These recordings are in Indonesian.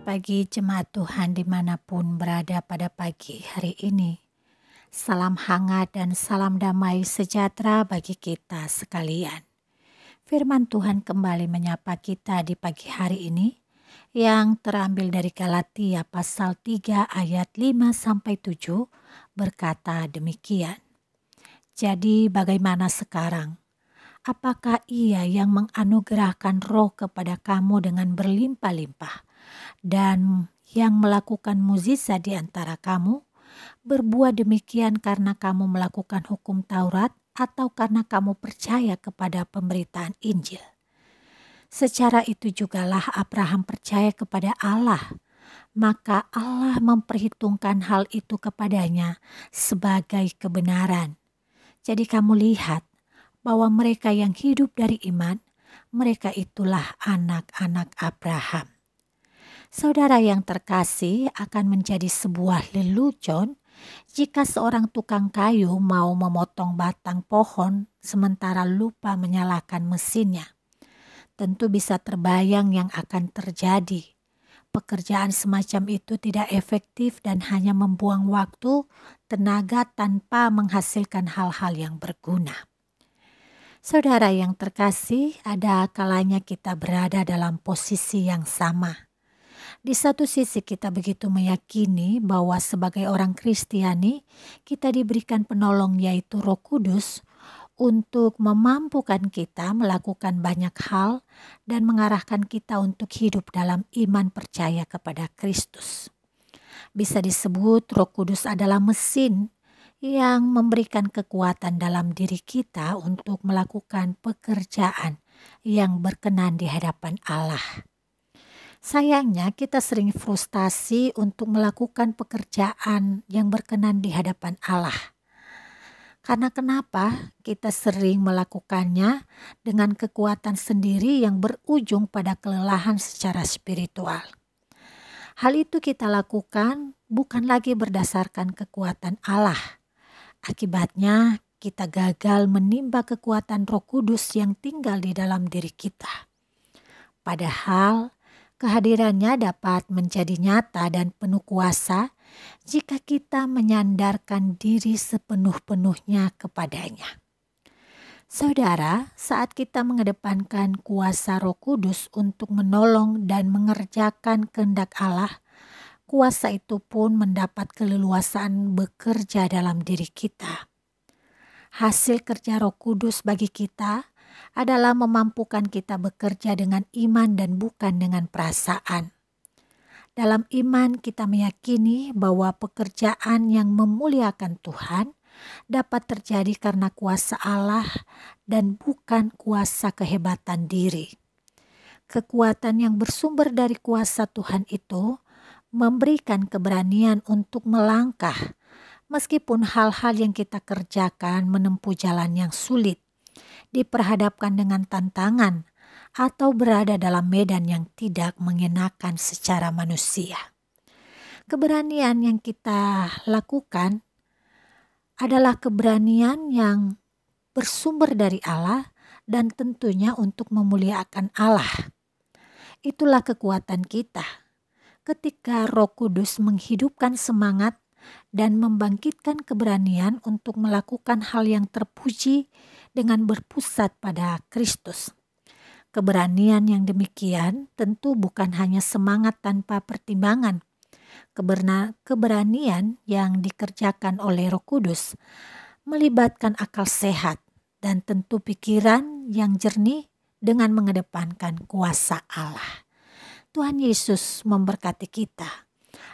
pagi jemaat Tuhan dimanapun berada pada pagi hari ini. Salam hangat dan salam damai sejahtera bagi kita sekalian. Firman Tuhan kembali menyapa kita di pagi hari ini yang terambil dari Galatia pasal 3 ayat 5-7 berkata demikian. Jadi bagaimana sekarang? Apakah Ia yang menganugerahkan roh kepada kamu dengan berlimpah-limpah dan yang melakukan mukjizat di antara kamu, berbuat demikian karena kamu melakukan hukum Taurat atau karena kamu percaya kepada pemberitaan Injil? Secara itu jugalah Abraham percaya kepada Allah, maka Allah memperhitungkan hal itu kepadanya sebagai kebenaran. Jadi kamu lihat bahwa mereka yang hidup dari iman, mereka itulah anak-anak Abraham. Saudara yang terkasih, akan menjadi sebuah lelucon jika seorang tukang kayu mau memotong batang pohon sementara lupa menyalakan mesinnya. Tentu bisa terbayang yang akan terjadi. Pekerjaan semacam itu tidak efektif dan hanya membuang waktu, tenaga tanpa menghasilkan hal-hal yang berguna. Saudara yang terkasih, ada kalanya kita berada dalam posisi yang sama. Di satu sisi kita begitu meyakini bahwa sebagai orang Kristiani, kita diberikan penolong yaitu Roh Kudus untuk memampukan kita melakukan banyak hal dan mengarahkan kita untuk hidup dalam iman percaya kepada Kristus. Bisa disebut Roh Kudus adalah mesin yang memberikan kekuatan dalam diri kita untuk melakukan pekerjaan yang berkenan di hadapan Allah. Sayangnya kita sering frustasi untuk melakukan pekerjaan yang berkenan di hadapan Allah. Karena kenapa? Kita sering melakukannya dengan kekuatan sendiri yang berujung pada kelelahan secara spiritual. Hal itu kita lakukan bukan lagi berdasarkan kekuatan Allah. Akibatnya kita gagal menimba kekuatan Roh Kudus yang tinggal di dalam diri kita. Padahal kehadirannya dapat menjadi nyata dan penuh kuasa jika kita menyandarkan diri sepenuh-penuhnya kepadanya. Saudara, saat kita mengedepankan kuasa Roh Kudus untuk menolong dan mengerjakan kehendak Allah, kuasa itu pun mendapat keleluasaan bekerja dalam diri kita. Hasil kerja Roh Kudus bagi kita adalah memampukan kita bekerja dengan iman dan bukan dengan perasaan. Dalam iman kita meyakini bahwa pekerjaan yang memuliakan Tuhan dapat terjadi karena kuasa Allah dan bukan kuasa kehebatan diri. Kekuatan yang bersumber dari kuasa Tuhan itu memberikan keberanian untuk melangkah, meskipun hal-hal yang kita kerjakan menempuh jalan yang sulit, diperhadapkan dengan tantangan, atau berada dalam medan yang tidak mengenakan secara manusia. Keberanian yang kita lakukan adalah keberanian yang bersumber dari Allah dan tentunya untuk memuliakan Allah. Itulah kekuatan kita. Ketika Roh Kudus menghidupkan semangat dan membangkitkan keberanian untuk melakukan hal yang terpuji dengan berpusat pada Kristus. Keberanian yang demikian tentu bukan hanya semangat tanpa pertimbangan. Keberanian yang dikerjakan oleh Roh Kudus melibatkan akal sehat dan tentu pikiran yang jernih dengan mengedepankan kuasa Allah. Tuhan Yesus memberkati kita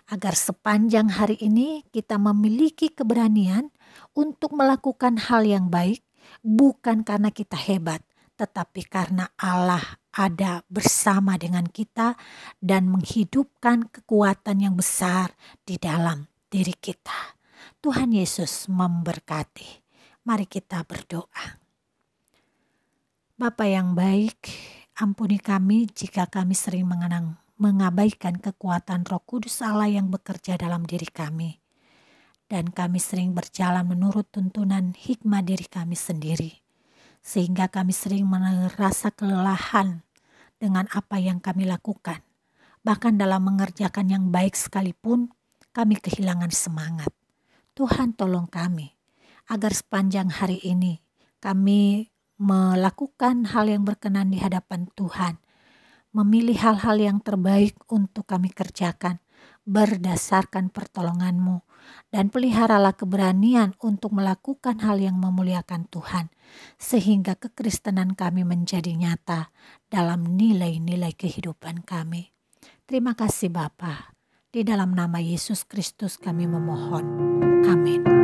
agar sepanjang hari ini kita memiliki keberanian untuk melakukan hal yang baik, bukan karena kita hebat, tetapi karena Allah ada bersama dengan kita dan menghidupkan kekuatan yang besar di dalam diri kita. Tuhan Yesus memberkati. Mari kita berdoa. Bapa yang baik, ampuni kami jika kami sering mengabaikan kekuatan Roh Kudus Allah yang bekerja dalam diri kami. Dan kami sering berjalan menurut tuntunan hikmah diri kami sendiri. Sehingga kami sering merasa kelelahan dengan apa yang kami lakukan. Bahkan dalam mengerjakan yang baik sekalipun, kami kehilangan semangat. Tuhan tolong kami, agar sepanjang hari ini kami melakukan hal yang berkenan di hadapan Tuhan, memilih hal-hal yang terbaik untuk kami kerjakan berdasarkan pertolongan-Mu, dan peliharalah keberanian untuk melakukan hal yang memuliakan Tuhan, sehingga kekristenan kami menjadi nyata dalam nilai-nilai kehidupan kami. Terima kasih Bapa. Di dalam nama Yesus Kristus kami memohon. Amin.